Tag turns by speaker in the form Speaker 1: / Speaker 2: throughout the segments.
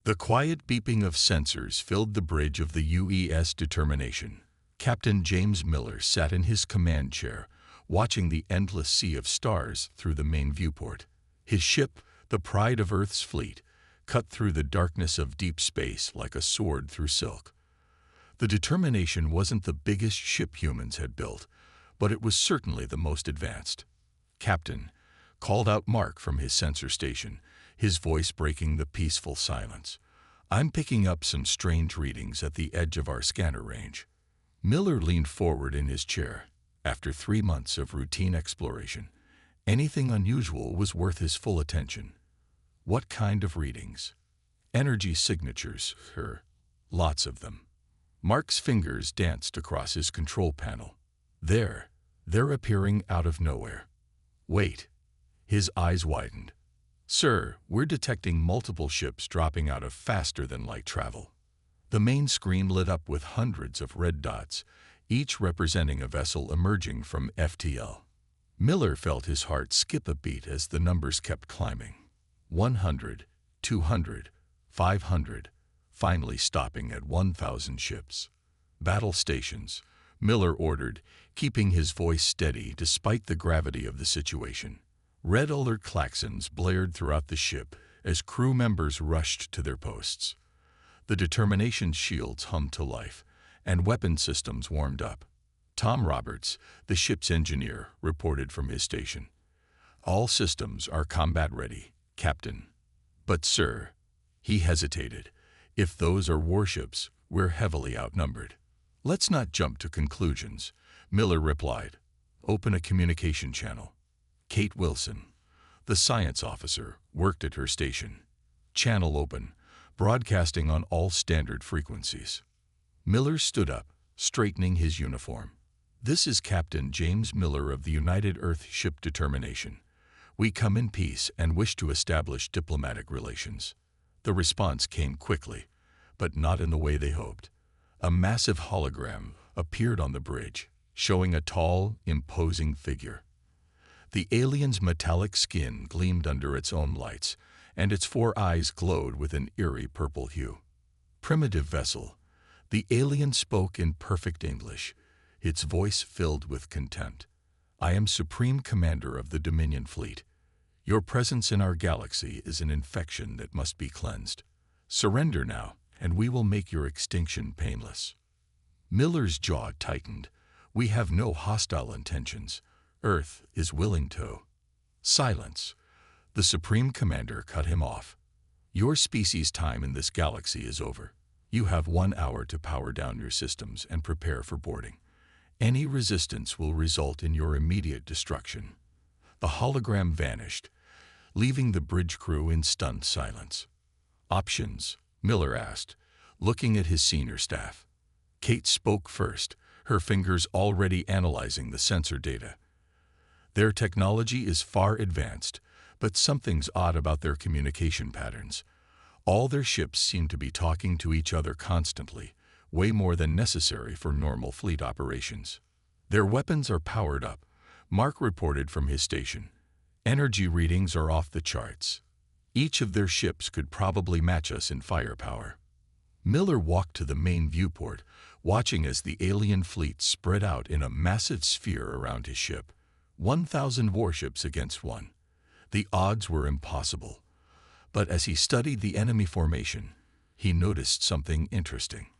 Speaker 1: The quiet beeping of sensors filled the bridge of the UES Determination. Captain James Miller sat in his command chair, watching the endless sea of stars through the main viewport. His ship, the pride of Earth's fleet, cut through the darkness of deep space like a sword through silk. The Determination wasn't the biggest ship humans had built, but it was certainly the most advanced. "Captain," called out Mark from his sensor station, his voice breaking the peaceful silence. "I'm picking up some strange readings at the edge of our scanner range." Miller leaned forward in his chair. After 3 months of routine exploration, anything unusual was worth his full attention. "What kind of readings?" "Energy signatures, sir. Lots of them." Mark's fingers danced across his control panel. They're appearing out of nowhere." "Wait." His eyes widened. "Sir, we're detecting multiple ships dropping out of faster-than-light travel." The main screen lit up with hundreds of red dots, each representing a vessel emerging from FTL. Miller felt his heart skip a beat as the numbers kept climbing. 100, 200, 500, finally stopping at 1,000 ships. "Battle stations," Miller ordered, keeping his voice steady despite the gravity of the situation. Red alert klaxons blared throughout the ship as crew members rushed to their posts. The Determination's shields hummed to life, and weapon systems warmed up. Tom Roberts, the ship's engineer, reported from his station. "All systems are combat ready, Captain." "But sir," he hesitated, "if those are warships, we're heavily outnumbered." "Let's not jump to conclusions," Miller replied. "Open a communication channel." Kate Wilson, the science officer, worked at her station. "Channel open, broadcasting on all standard frequencies." Miller stood up, straightening his uniform. "This is Captain James Miller of the United Earth Ship Determination. We come in peace and wish to establish diplomatic relations." The response came quickly, but not in the way they hoped. A massive hologram appeared on the bridge, showing a tall, imposing figure. The alien's metallic skin gleamed under its own lights, and its 4 eyes glowed with an eerie purple hue. "Primitive vessel," the alien spoke in perfect English, its voice filled with contempt. "I am Supreme Commander of the Dominion Fleet. Your presence in our galaxy is an infection that must be cleansed. Surrender now, and we will make your extinction painless." Miller's jaw tightened. "We have no hostile intentions. Earth is willing to." "Silence." The Supreme Commander cut him off. "Your species' time in this galaxy is over. You have 1 hour to power down your systems and prepare for boarding. Any resistance will result in your immediate destruction." The hologram vanished, leaving the bridge crew in stunned silence. "Options?" Miller asked, looking at his senior staff. Kate spoke first, her fingers already analyzing the sensor data. "Their technology is far advanced, but something's odd about their communication patterns. All their ships seem to be talking to each other constantly, way more than necessary for normal fleet operations. Their weapons are powered up," Mark reported from his station. "Energy readings are off the charts. Each of their ships could probably match us in firepower." Miller walked to the main viewport, watching as the alien fleet spread out in a massive sphere around his ship. 1,000 warships against 1. The odds were impossible. But as he studied the enemy formation, he noticed something interesting.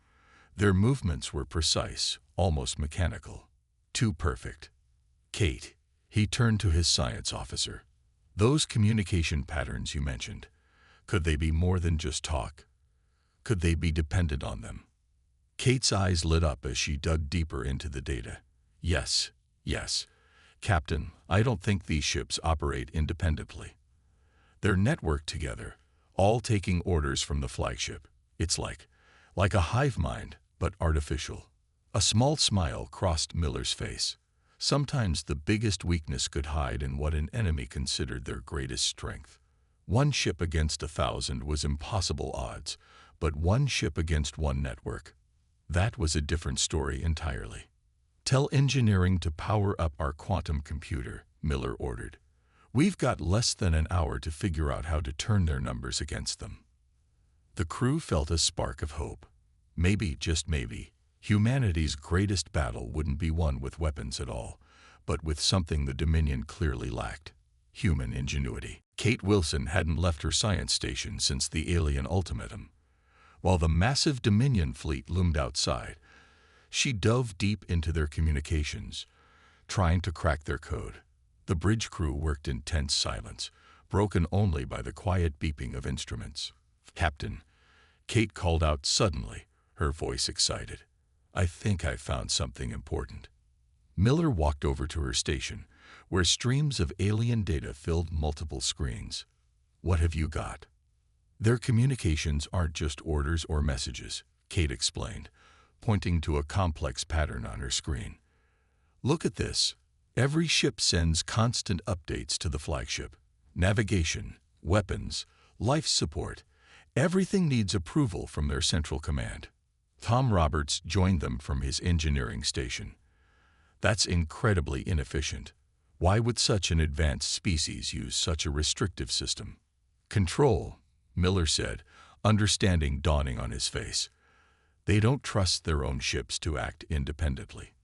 Speaker 1: Their movements were precise, almost mechanical. Too perfect. "Kate," he turned to his science officer. "Those communication patterns you mentioned, could they be more than just talk? Could they be dependent on them?" Kate's eyes lit up as she dug deeper into the data. Yes. Captain, I don't think these ships operate independently. They're networked together, all taking orders from the flagship. It's like a hive mind, but artificial." A small smile crossed Miller's face. Sometimes the biggest weakness could hide in what an enemy considered their greatest strength. 1 ship against 1,000 was impossible odds, but 1 ship against 1 network. That was a different story entirely. "Tell engineering to power up our quantum computer," Miller ordered. "We've got less than an hour to figure out how to turn their numbers against them." The crew felt a spark of hope. Maybe, just maybe, humanity's greatest battle wouldn't be won with weapons at all, but with something the Dominion clearly lacked: human ingenuity. Kate Wilson hadn't left her science station since the alien ultimatum. While the massive Dominion fleet loomed outside, she dove deep into their communications, trying to crack their code. The bridge crew worked in tense silence, broken only by the quiet beeping of instruments. "Captain," Kate called out suddenly, her voice excited. "I think I've found something important." Miller walked over to her station, where streams of alien data filled multiple screens. "What have you got?" "Their communications aren't just orders or messages," Kate explained, pointing to a complex pattern on her screen. "Look at this. Every ship sends constant updates to the flagship. Navigation, weapons, life support. Everything needs approval from their central command." Tom Roberts joined them from his engineering station. "That's incredibly inefficient. Why would such an advanced species use such a restrictive system?" "Control," Miller said, understanding dawning on his face. "They don't trust their own ships to act independently."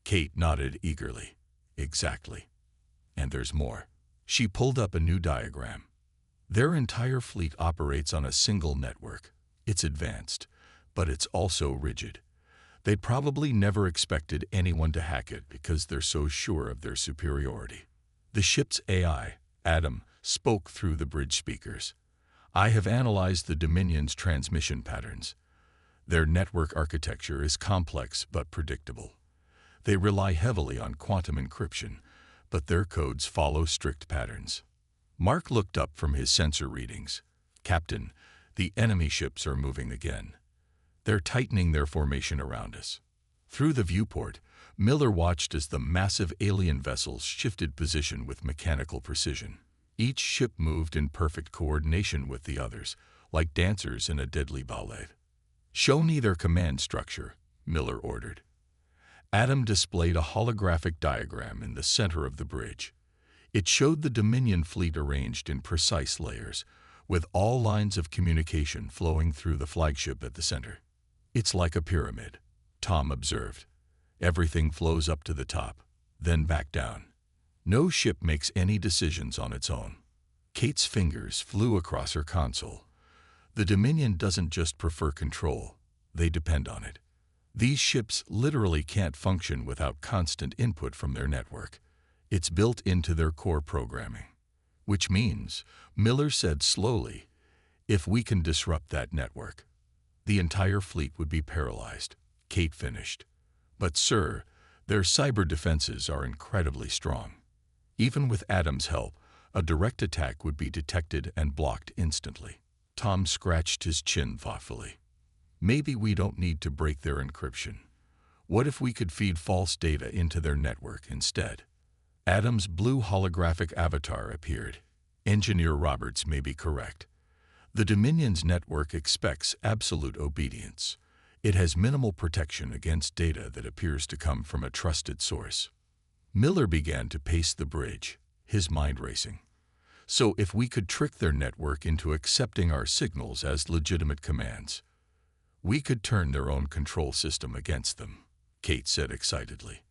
Speaker 1: Kate nodded eagerly. "Exactly. And there's more." She pulled up a new diagram. "Their entire fleet operates on a single network. It's advanced, but it's also rigid. They'd probably never expected anyone to hack it because they're so sure of their superiority." The ship's AI, Adam, spoke through the bridge speakers. "I have analyzed the Dominion's transmission patterns. Their network architecture is complex but predictable. They rely heavily on quantum encryption, but their codes follow strict patterns." Mark looked up from his sensor readings. "Captain, the enemy ships are moving again. They're tightening their formation around us." Through the viewport, Miller watched as the massive alien vessels shifted position with mechanical precision. Each ship moved in perfect coordination with the others, like dancers in a deadly ballet. "Show me their command structure," Miller ordered. Adam displayed a holographic diagram in the center of the bridge. It showed the Dominion fleet arranged in precise layers, with all lines of communication flowing through the flagship at the center. "It's like a pyramid," Tom observed. "Everything flows up to the top, then back down. No ship makes any decisions on its own." Kate's fingers flew across her console. "The Dominion doesn't just prefer control, they depend on it. These ships literally can't function without constant input from their network. It's built into their core programming." "Which means," Miller said slowly, "if we can disrupt that network, the entire fleet would be paralyzed." Kate finished. "But sir, their cyber defenses are incredibly strong. Even with Adam's help, a direct attack would be detected and blocked instantly." Tom scratched his chin thoughtfully. "Maybe we don't need to break their encryption. What if we could feed false data into their network instead?" Adam's blue holographic avatar appeared. "Engineer Roberts may be correct. The Dominion's network expects absolute obedience. It has minimal protection against data that appears to come from a trusted source." Miller began to pace the bridge, his mind racing. "So if we could trick their network into accepting our signals as legitimate commands, we could turn their own control system against them," Kate said excitedly.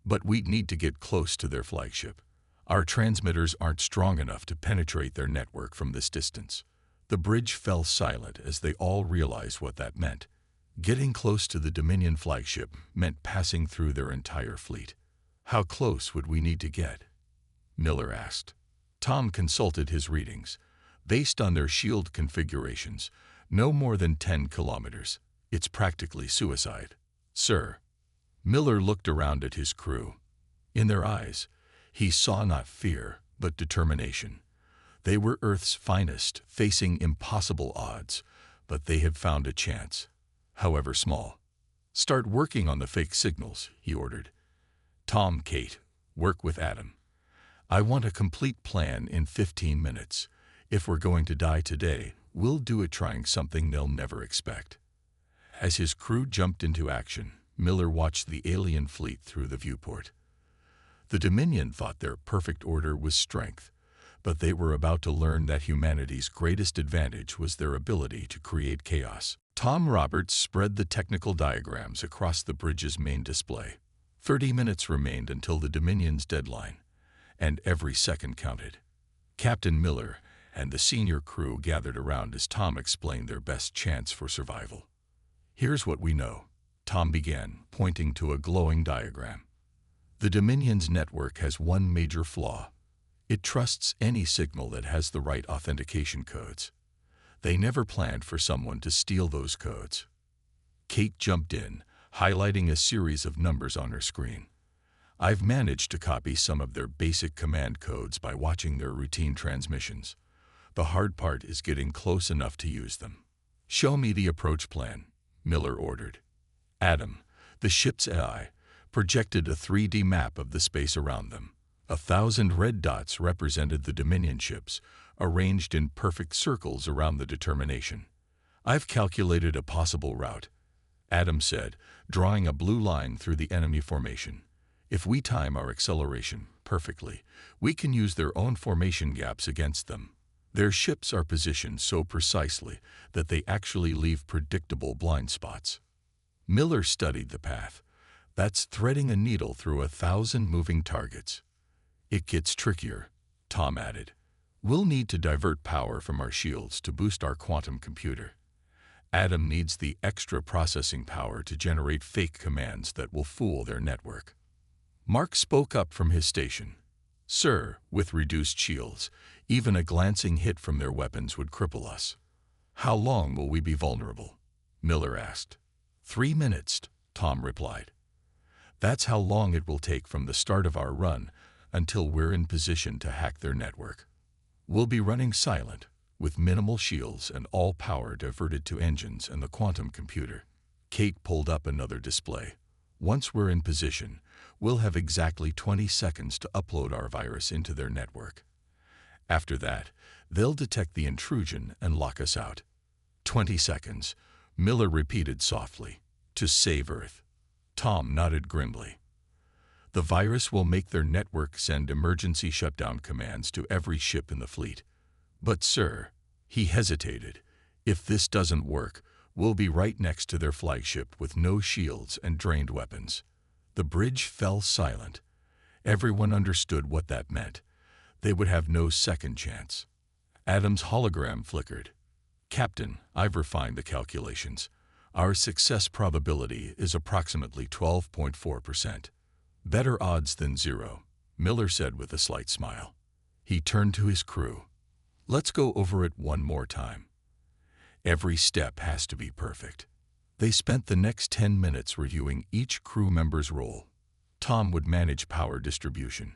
Speaker 1: "But we'd need to get close to their flagship. Our transmitters aren't strong enough to penetrate their network from this distance." The bridge fell silent as they all realized what that meant. Getting close to the Dominion flagship meant passing through their entire fleet. "How close would we need to get?" Miller asked. Tom consulted his readings. "Based on their shield configurations, no more than 10 kilometers. It's practically suicide." "Sir." Miller looked around at his crew. In their eyes, he saw not fear, but determination. They were Earth's finest, facing impossible odds, but they had found a chance, however small. "Start working on the fake signals," he ordered. "Tom, Kate, work with Adam. I want a complete plan in 15 minutes. If we're going to die today, we'll do it trying something they'll never expect." As his crew jumped into action, Miller watched the alien fleet through the viewport. The Dominion thought their perfect order was strength, but they were about to learn that humanity's greatest advantage was their ability to create chaos. Tom Roberts spread the technical diagrams across the bridge's main display. 30 minutes remained until the Dominion's deadline, and every second counted. Captain Miller and the senior crew gathered around as Tom explained their best chance for survival. "Here's what we know," Tom began, pointing to a glowing diagram. "The Dominion's network has one major flaw. It trusts any signal that has the right authentication codes. They never planned for someone to steal those codes." Kate jumped in, highlighting a series of numbers on her screen. "I've managed to copy some of their basic command codes by watching their routine transmissions. The hard part is getting close enough to use them." "Show me the approach plan," Miller ordered. Adam, the ship's AI, projected a 3D map of the space around them. 1,000 red dots represented the Dominion ships, arranged in perfect circles around the determination. "I've calculated a possible route," Adam said, drawing a blue line through the enemy formation. "If we time our acceleration perfectly, we can use their own formation gaps against them. Their ships are positioned so precisely that they actually leave predictable blind spots." Miller studied the path. "That's threading a needle through 1,000 moving targets." "It gets trickier," Tom added. "We'll need to divert power from our shields to boost our quantum computer. Adam needs the extra processing power to generate fake commands that will fool their network." Mark spoke up from his station. "Sir, with reduced shields, even a glancing hit from their weapons would cripple us." "How long will we be vulnerable?" Miller asked. 3 minutes, Tom replied. "That's how long it will take from the start of our run until we're in position to hack their network. We'll be running silent, with minimal shields and all power diverted to engines and the quantum computer." Kate pulled up another display. "Once we're in position, we'll have exactly 20 seconds to upload our virus into their network. After that, they'll detect the intrusion and lock us out." 20 seconds, Miller repeated softly, "to save Earth." Tom nodded grimly. "The virus will make their network send emergency shutdown commands to every ship in the fleet." "But sir," he hesitated, "if this doesn't work, we'll be right next to their flagship with no shields and drained weapons." The bridge fell silent. Everyone understood what that meant. They would have no second chance. Adam's hologram flickered. "Captain, I've refined the calculations. Our success probability is approximately 12.4%. Better odds than zero," Miller said with a slight smile. He turned to his crew. "Let's go over it one more time. Every step has to be perfect." They spent the next 10 minutes reviewing each crew member's role. Tom would manage power distribution,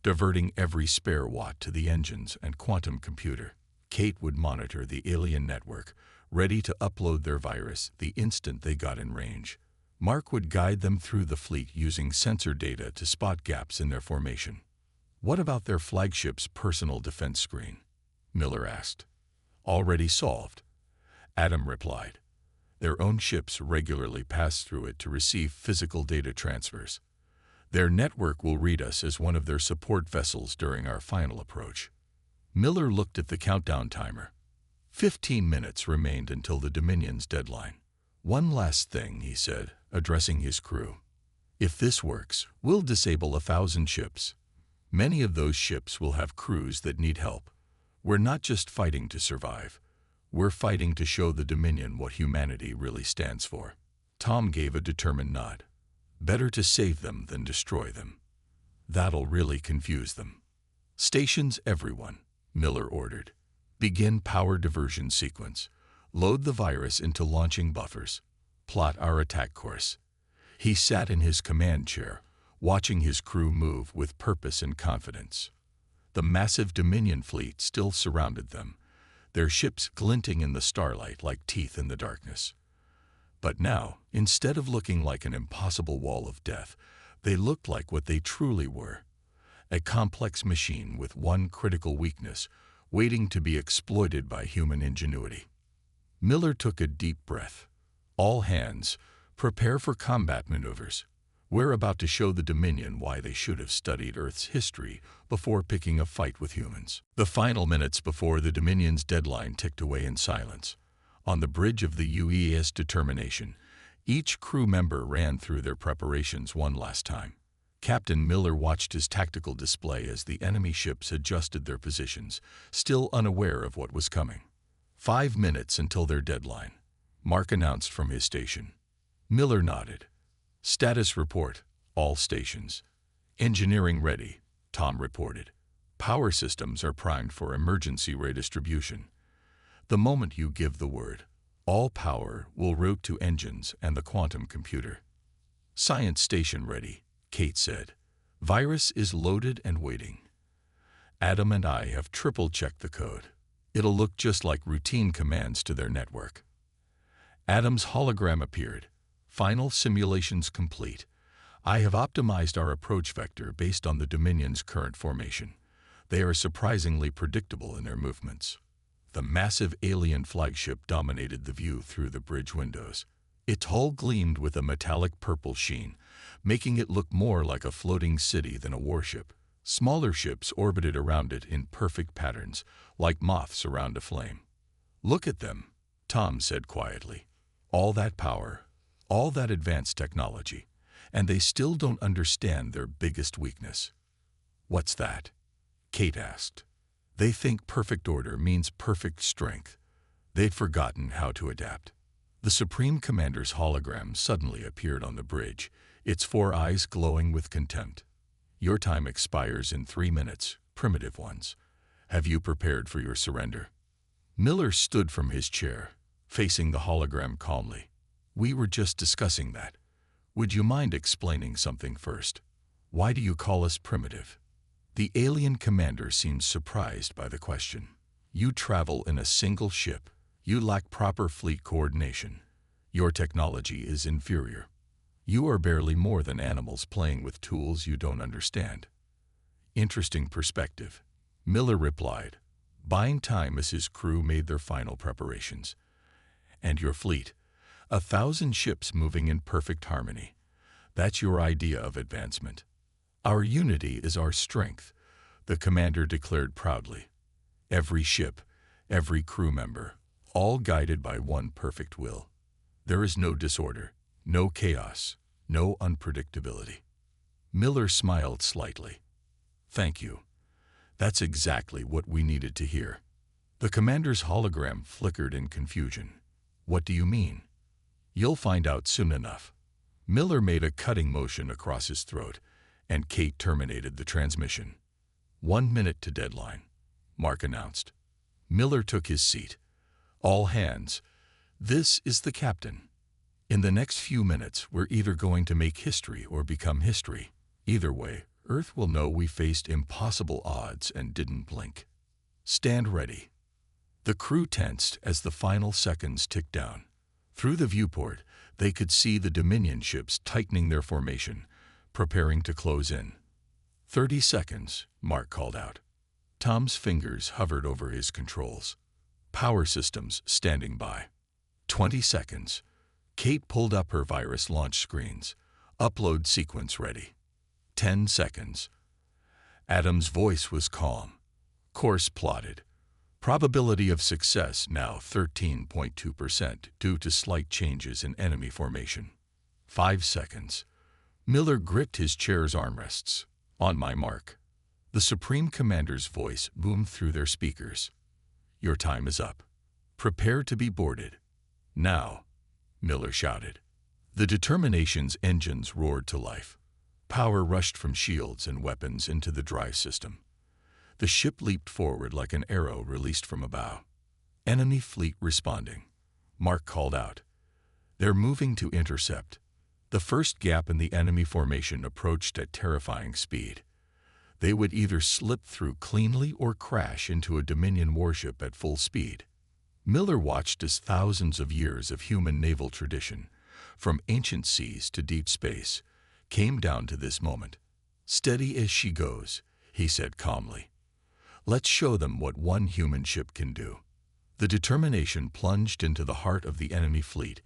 Speaker 1: diverting every spare watt to the engines and quantum computer. Kate would monitor the alien network, ready to upload their virus the instant they got in range. Mark would guide them through the fleet using sensor data to spot gaps in their formation. "What about their flagship's personal defense screen?" Miller asked. "Already solved," Adam replied. "Their own ships regularly pass through it to receive physical data transfers. Their network will read us as one of their support vessels during our final approach." Miller looked at the countdown timer. 15 minutes remained until the Dominion's deadline. "One last thing," he said, addressing his crew. "If this works, we'll disable 1,000 ships. Many of those ships will have crews that need help. We're not just fighting to survive. We're fighting to show the Dominion what humanity really stands for." Tom gave a determined nod. "Better to save them than destroy them. That'll really confuse them." "Stations everyone," Miller ordered. "Begin power diversion sequence. Load the virus into launching buffers. Plot our attack course." He sat in his command chair, watching his crew move with purpose and confidence. The massive Dominion fleet still surrounded them, their ships glinting in the starlight like teeth in the darkness. But now, instead of looking like an impossible wall of death, they looked like what they truly were: a complex machine with one critical weakness, waiting to be exploited by human ingenuity. Miller took a deep breath. "All hands, prepare for combat maneuvers. We're about to show the Dominion why they should have studied Earth's history before picking a fight with humans. The final minutes before the Dominion's deadline ticked away in silence. On the bridge of the UES Determination, each crew member ran through their preparations one last time. Captain Miller watched his tactical display as the enemy ships adjusted their positions, still unaware of what was coming. 5 minutes until their deadline, Mark announced from his station. Miller nodded. Status report, all stations. Engineering ready, Tom reported. Power systems are primed for emergency redistribution. The moment you give the word, all power will route to engines and the quantum computer. Science station ready, Kate said. Virus is loaded and waiting. Adam and I have triple-checked the code. It'll look just like routine commands to their network. Adam's hologram appeared. Final simulations complete. I have optimized our approach vector based on the Dominion's current formation. They are surprisingly predictable in their movements. The massive alien flagship dominated the view through the bridge windows. Its hull gleamed with a metallic purple sheen, making it look more like a floating city than a warship. Smaller ships orbited around it in perfect patterns, like moths around a flame. Look at them, Tom said quietly. All that power, all that advanced technology, and they still don't understand their biggest weakness. What's that? Kate asked. They think perfect order means perfect strength. They'd forgotten how to adapt. The Supreme Commander's hologram suddenly appeared on the bridge, its 4 eyes glowing with contempt. Your time expires in 3 minutes, primitive ones. Have you prepared for your surrender? Miller stood from his chair, facing the hologram calmly. We were just discussing that. Would you mind explaining something first? Why do you call us primitive? The alien commander seemed surprised by the question. You travel in a single ship. You lack proper fleet coordination. Your technology is inferior. You are barely more than animals playing with tools you don't understand. Interesting perspective, Miller replied, buying time as his crew made their final preparations. And your fleet, 1,000 ships moving in perfect harmony. That's your idea of advancement. Our unity is our strength, the commander declared proudly. Every ship, every crew member, all guided by one perfect will. There is no disorder, no chaos, no unpredictability. Miller smiled slightly. Thank you. That's exactly what we needed to hear. The commander's hologram flickered in confusion. What do you mean? You'll find out soon enough. Miller made a cutting motion across his throat, and Kate terminated the transmission. 1 minute to deadline, Mark announced. Miller took his seat. All hands. This is the captain. In the next few minutes, we're either going to make history or become history. Either way, Earth will know we faced impossible odds and didn't blink. Stand ready. The crew tensed as the final seconds ticked down. Through the viewport, they could see the Dominion ships tightening their formation, preparing to close in. 30 seconds, Mark called out. Tom's fingers hovered over his controls. Power systems standing by. 20 seconds. Kate pulled up her virus launch screens. Upload sequence ready. 10 seconds. Adam's voice was calm. Course plotted. Probability of success now 13.2% due to slight changes in enemy formation. 5 seconds. Miller gripped his chair's armrests. On my mark. The Supreme Commander's voice boomed through their speakers. Your time is up. Prepare to be boarded. Now, Miller shouted. The Determination's engines roared to life. Power rushed from shields and weapons into the drive system. The ship leaped forward like an arrow released from a bow. Enemy fleet responding. Mark called out. They're moving to intercept. The first gap in the enemy formation approached at terrifying speed. They would either slip through cleanly or crash into a Dominion warship at full speed. Miller watched as thousands of years of human naval tradition, from ancient seas to deep space, came down to this moment. Steady as she goes, he said calmly. Let's show them what one human ship can do. The Determination plunged into the heart of the enemy fleet,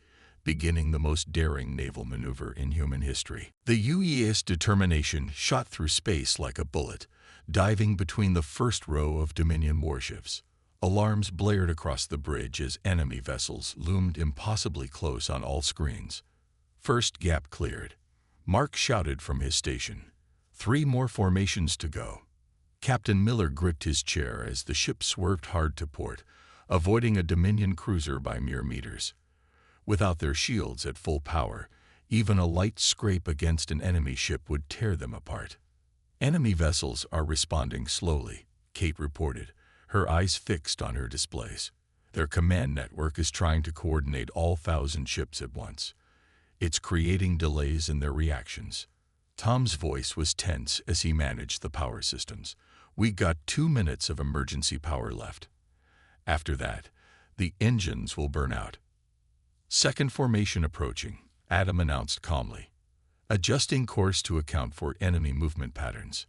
Speaker 1: beginning the most daring naval maneuver in human history. The UES Determination shot through space like a bullet, diving between the first row of Dominion warships. Alarms blared across the bridge as enemy vessels loomed impossibly close on all screens. First gap cleared. Mark shouted from his station. 3 more formations to go. Captain Miller gripped his chair as the ship swerved hard to port, avoiding a Dominion cruiser by mere meters. Without their shields at full power, even a light scrape against an enemy ship would tear them apart. Enemy vessels are responding slowly, Kate reported, her eyes fixed on her displays. Their command network is trying to coordinate all 1,000 ships at once. It's creating delays in their reactions. Tom's voice was tense as he managed the power systems. We got 2 minutes of emergency power left. After that, the engines will burn out. Second formation approaching, Adam announced calmly, adjusting course to account for enemy movement patterns.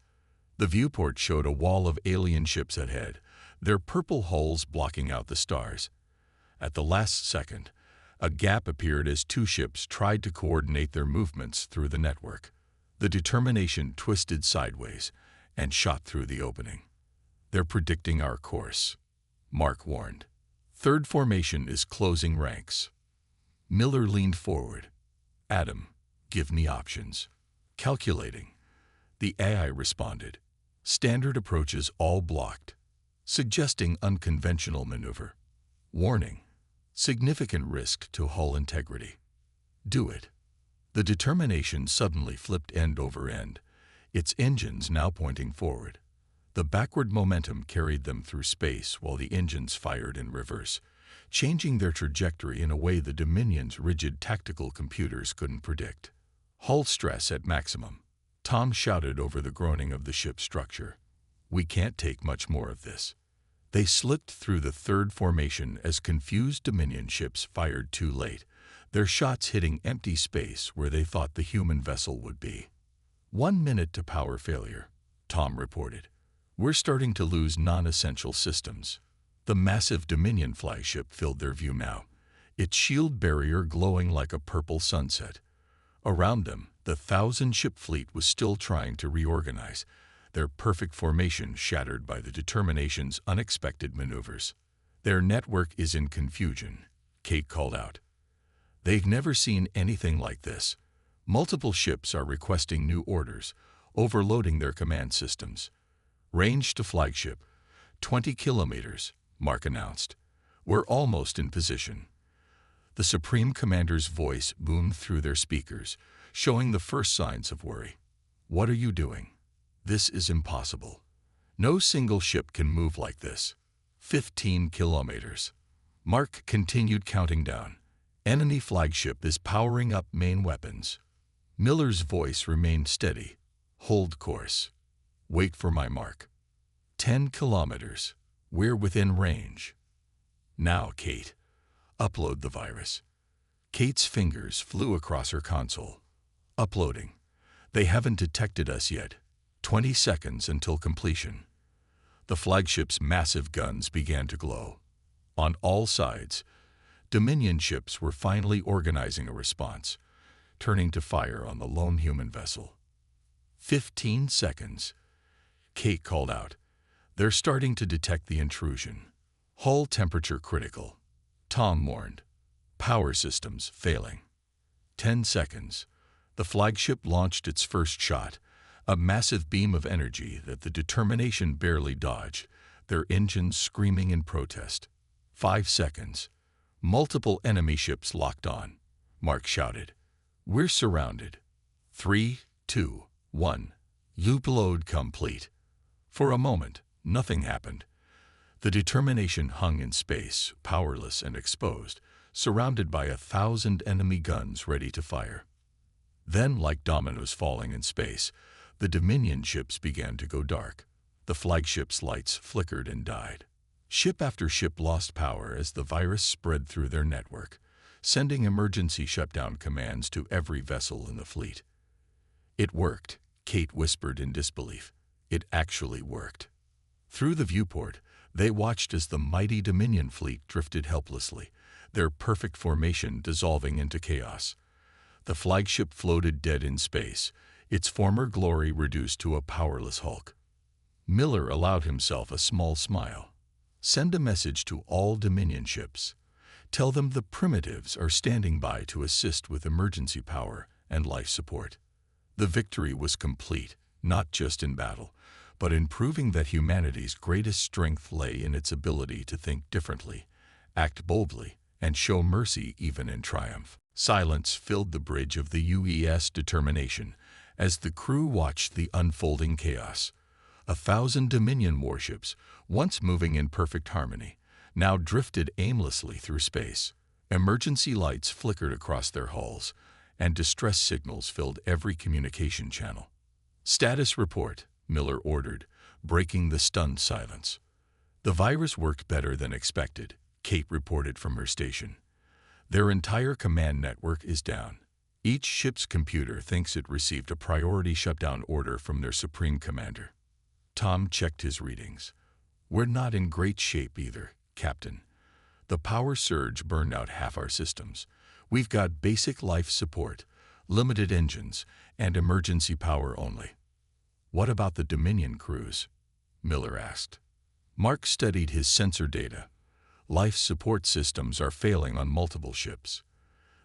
Speaker 1: The viewport showed a wall of alien ships ahead, their purple hulls blocking out the stars. At the last second, a gap appeared as 2 ships tried to coordinate their movements through the network. The Determination twisted sideways and shot through the opening. They're predicting our course, Mark warned. Third formation is closing ranks. Miller leaned forward. Adam, give me options. Calculating. The AI responded. Standard approaches all blocked, suggesting unconventional maneuver. Warning. Significant risk to hull integrity. Do it. The Determination suddenly flipped end over end, its engines now pointing forward. The backward momentum carried them through space while the engines fired in reverse, changing their trajectory in a way the Dominion's rigid tactical computers couldn't predict. Hull stress at maximum. Tom shouted over the groaning of the ship's structure. We can't take much more of this. They slipped through the third formation as confused Dominion ships fired too late, their shots hitting empty space where they thought the human vessel would be. 1 minute to power failure, Tom reported. We're starting to lose non-essential systems. The massive Dominion flagship filled their view now, its shield barrier glowing like a purple sunset. Around them, the 1,000-ship fleet was still trying to reorganize, their perfect formation shattered by the Determination's unexpected maneuvers. Their network is in confusion, Kate called out. They've never seen anything like this. Multiple ships are requesting new orders, overloading their command systems. Range to flagship, 20 kilometers, Mark announced. We're almost in position. The Supreme Commander's voice boomed through their speakers, showing the first signs of worry. What are you doing? This is impossible. No single ship can move like this. 15 kilometers. Mark continued counting down. Enemy flagship is powering up main weapons. Miller's voice remained steady. Hold course. Wait for my mark. 10 kilometers. We're within range. Now, Kate. Upload the virus. Kate's fingers flew across her console. Uploading. They haven't detected us yet. 20 seconds until completion. The flagship's massive guns began to glow. On all sides, Dominion ships were finally organizing a response, turning to fire on the lone human vessel. 15 seconds. Kate called out. They're starting to detect the intrusion. Hull temperature critical. Tom warned. Power systems failing. 10 seconds. The flagship launched its first shot, a massive beam of energy that the Determination barely dodged, their engines screaming in protest. 5 seconds. Multiple enemy ships locked on. Mark shouted. We're surrounded. 3, 2, 1. Loop load complete. For a moment, nothing happened. The Determination hung in space, powerless and exposed, surrounded by 1,000 enemy guns ready to fire. Then, like dominoes falling in space, the Dominion ships began to go dark. The flagship's lights flickered and died. Ship after ship lost power as the virus spread through their network, sending emergency shutdown commands to every vessel in the fleet. It worked, Kate whispered in disbelief. It actually worked. Through the viewport, they watched as the mighty Dominion fleet drifted helplessly, their perfect formation dissolving into chaos. The flagship floated dead in space, its former glory reduced to a powerless hulk. Miller allowed himself a small smile. Send a message to all Dominion ships. Tell them the primitives are standing by to assist with emergency power and life support. The victory was complete, not just in battle, but in proving that humanity's greatest strength lay in its ability to think differently, act boldly, and show mercy even in triumph. Silence filled the bridge of the UES Determination as the crew watched the unfolding chaos. 1,000 Dominion warships, once moving in perfect harmony, now drifted aimlessly through space. Emergency lights flickered across their hulls, and distress signals filled every communication channel. "Status report," Miller ordered, breaking the stunned silence. "The virus worked better than expected," Kate reported from her station. "Their entire command network is down. Each ship's computer thinks it received a priority shutdown order from their supreme commander." Tom checked his readings. "We're not in great shape either, Captain. The power surge burned out half our systems. We've got basic life support, limited engines, and emergency power only." "What about the Dominion crews?" Miller asked. Mark studied his sensor data. "Life support systems are failing on multiple ships.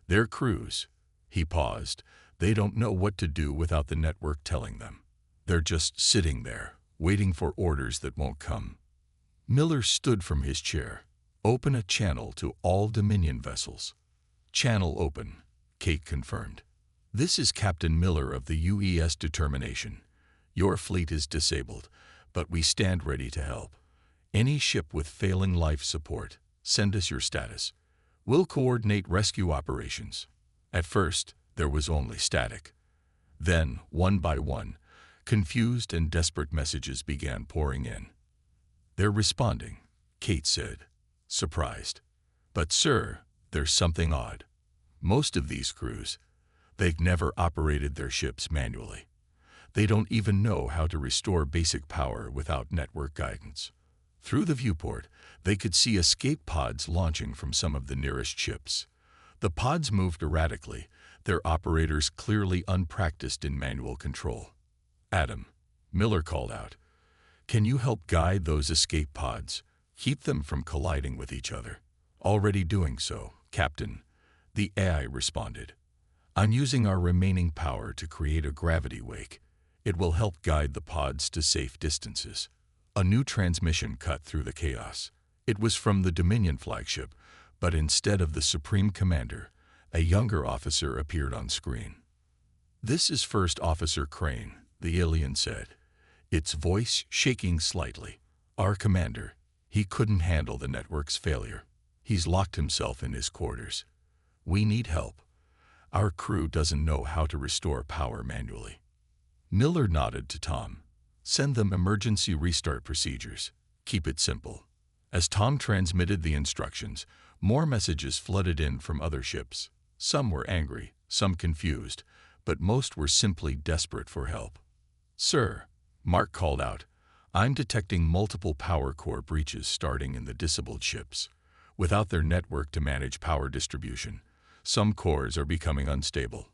Speaker 1: Their crews," he paused, "they don't know what to do without the network telling them. They're just sitting there, waiting for orders that won't come." Miller stood from his chair. "Open a channel to all Dominion vessels." "Channel open," Kate confirmed. "This is Captain Miller of the UES Determination. Your fleet is disabled, but we stand ready to help. Any ship with failing life support, send us your status. We'll coordinate rescue operations." At first, there was only static. Then, one by one, confused and desperate messages began pouring in. "They're responding," Kate said, surprised. "But sir, there's something odd. Most of these crews, they've never operated their ships manually. They don't even know how to restore basic power without network guidance." Through the viewport, they could see escape pods launching from some of the nearest ships. The pods moved erratically, their operators clearly unpracticed in manual control. "Adam," Miller called out, "can you help guide those escape pods? Keep them from colliding with each other." "Already doing so, Captain," the AI responded. "I'm using our remaining power to create a gravity wake. It will help guide the pods to safe distances." A new transmission cut through the chaos. It was from the Dominion flagship, but instead of the Supreme Commander, a younger officer appeared on screen. "This is First Officer Crane," the alien said, its voice shaking slightly. "Our commander. He couldn't handle the network's failure. He's locked himself in his quarters. We need help. Our crew doesn't know how to restore power manually." Miller nodded to Tom. "Send them emergency restart procedures. Keep it simple." As Tom transmitted the instructions, more messages flooded in from other ships. Some were angry, some confused, but most were simply desperate for help. "Sir," Mark called out, "I'm detecting multiple power core breaches starting in the disabled ships. Without their network to manage power distribution, some cores are becoming unstable.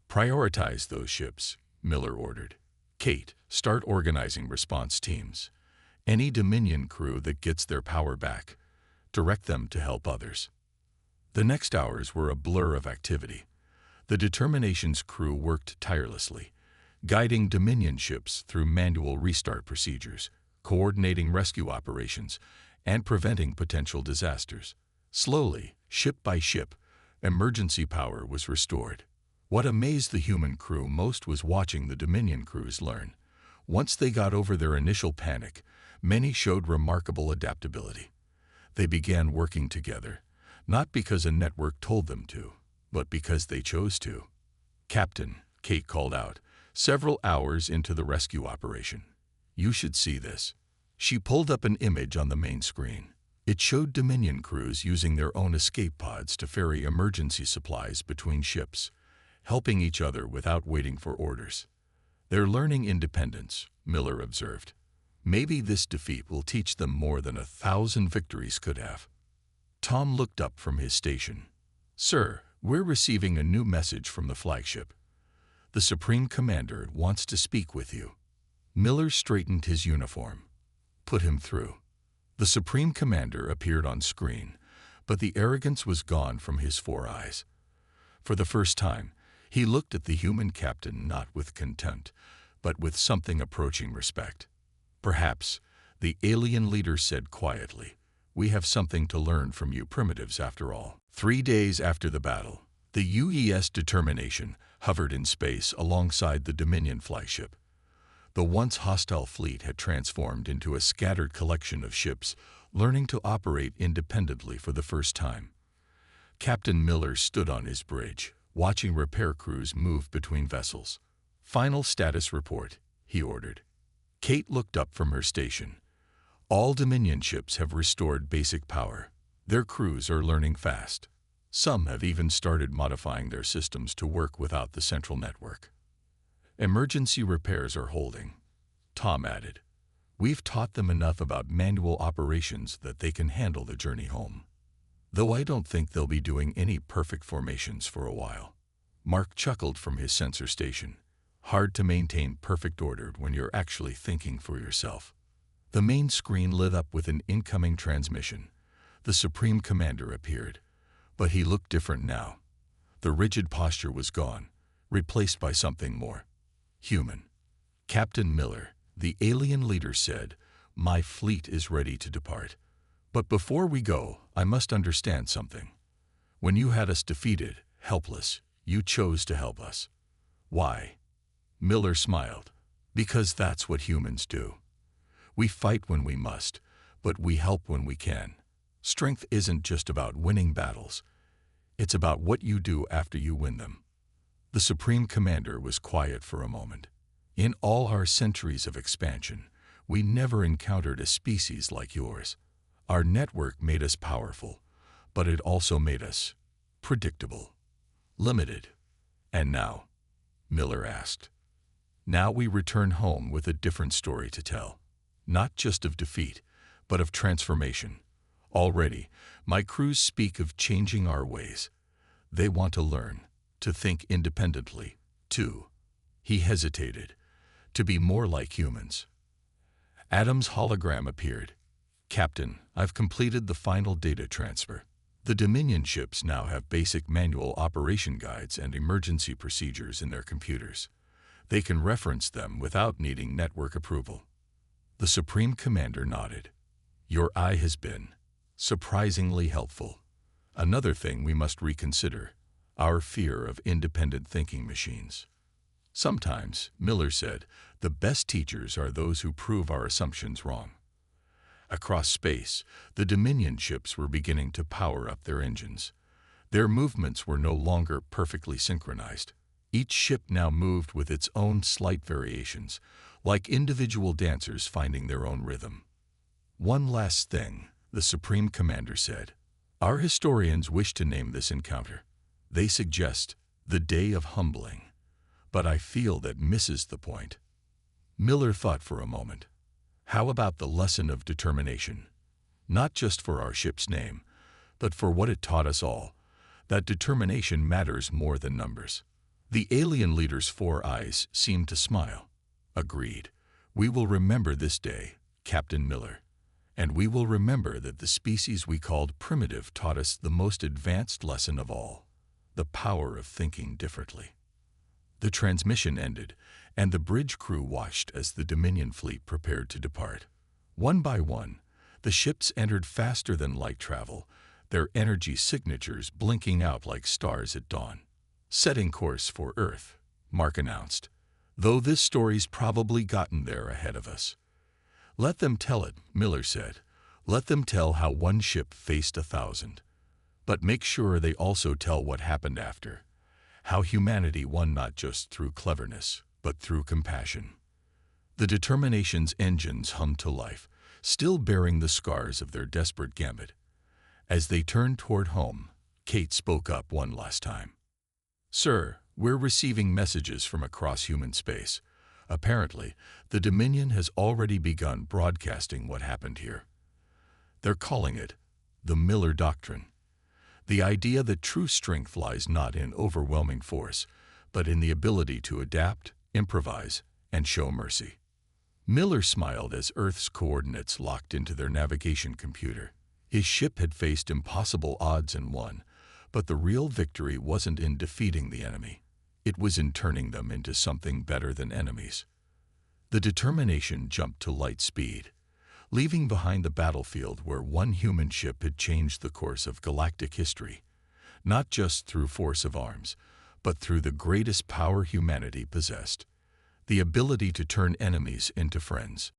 Speaker 1: Prioritize those ships," Miller ordered. "Kate, start organizing response teams. Any Dominion crew that gets their power back, direct them to help others." The next hours were a blur of activity. The Determination's crew worked tirelessly, guiding Dominion ships through manual restart procedures, coordinating rescue operations, and preventing potential disasters. Slowly, ship by ship, emergency power was restored. What amazed the human crew most was watching the Dominion crews learn. Once they got over their initial panic, many showed remarkable adaptability. They began working together, not because a network told them to, but because they chose to. "Captain," Kate called out, several hours into the rescue operation. "You should see this." She pulled up an image on the main screen. It showed Dominion crews using their own escape pods to ferry emergency supplies between ships, helping each other without waiting for orders. "They're learning independence," Miller observed. "Maybe this defeat will teach them more than 1,000 victories could have." Tom looked up from his station. "Sir, we're receiving a new message from the flagship. The Supreme Commander wants to speak with you." Miller straightened his uniform. "Put him through." The Supreme Commander appeared on screen, but the arrogance was gone from his four eyes. For the first time, he looked at the human captain not with contempt, but with something approaching respect. "Perhaps," the alien leader said quietly, "we have something to learn from you primitives after all." 3 days after the battle, the UES Determination hovered in space alongside the Dominion flagship. The once hostile fleet had transformed into a scattered collection of ships, learning to operate independently for the first time. Captain Miller stood on his bridge, watching repair crews move between vessels. "Final status report," he ordered. Kate looked up from her station. "All Dominion ships have restored basic power. Their crews are learning fast. Some have even started modifying their systems to work without the central network. Emergency repairs are holding." Tom added, "We've taught them enough about manual operations that they can handle the journey home. Though I don't think they'll be doing any perfect formations for a while." Mark chuckled from his sensor station. "Hard to maintain perfect order when you're actually thinking for yourself." The main screen lit up with an incoming transmission. The Supreme Commander appeared, but he looked different now. The rigid posture was gone, replaced by something more human. "Captain Miller," the alien leader said, "my fleet is ready to depart. But before we go, I must understand something. When you had us defeated, helpless, you chose to help us. Why?" Miller smiled. "Because that's what humans do. We fight when we must, but we help when we can. Strength isn't just about winning battles. It's about what you do after you win them." The Supreme Commander was quiet for a moment. "In all our centuries of expansion, we never encountered a species like yours. Our network made us powerful, but it also made us predictable, limited. And now?" Miller asked. "Now we return home with a different story to tell. Not just of defeat, but of transformation. Already, my crews speak of changing our ways. They want to learn, to think independently, to—" He hesitated, "to be more like humans." Adam's hologram appeared. "Captain, I've completed the final data transfer. The Dominion ships now have basic manual operation guides and emergency procedures in their computers. They can reference them without needing network approval." The Supreme Commander nodded. "Your eye has been surprisingly helpful. Another thing we must reconsider, our fear of independent thinking machines." "Sometimes," Miller said, "the best teachers are those who prove our assumptions wrong." Across space, the Dominion ships were beginning to power up their engines. Their movements were no longer perfectly synchronized. Each ship now moved with its own slight variations, like individual dancers finding their own rhythm. "One last thing," the Supreme Commander said. "Our historians wish to name this encounter. They suggest the Day of Humbling, but I feel that misses the point." Miller thought for a moment. "How about the lesson of determination? Not just for our ship's name, but for what it taught us all, that determination matters more than numbers." The alien leader's four eyes seemed to smile. "Agreed. We will remember this day, Captain Miller. And we will remember that the species we called primitive taught us the most advanced lesson of all, the power of thinking differently." The transmission ended, and the bridge crew watched as the Dominion fleet prepared to depart. One by one, the ships entered faster than light travel, their energy signatures blinking out like stars at dawn. "Setting course for Earth," Mark announced, "though this story's probably gotten there ahead of us." "Let them tell it," Miller said. "Let them tell how one ship faced 1,000. But make sure they also tell what happened after, how humanity won not just through cleverness, but through compassion." The Determination's engines hummed to life, still bearing the scars of their desperate gambit. As they turned toward home, Kate spoke up one last time. "Sir, we're receiving messages from across human space. Apparently, the Dominion has already begun broadcasting what happened here. They're calling it the Miller Doctrine. The idea that true strength lies not in overwhelming force, but in the ability to adapt, improvise, and show mercy. Miller smiled as Earth's coordinates locked into their navigation computer. His ship had faced impossible odds and won, but the real victory wasn't in defeating the enemy. It was in turning them into something better than enemies. The determination jumped to light speed, leaving behind the battlefield where one human ship had changed the course of galactic history, not just through force of arms, but through the greatest power humanity possessed, the ability to turn enemies into friends.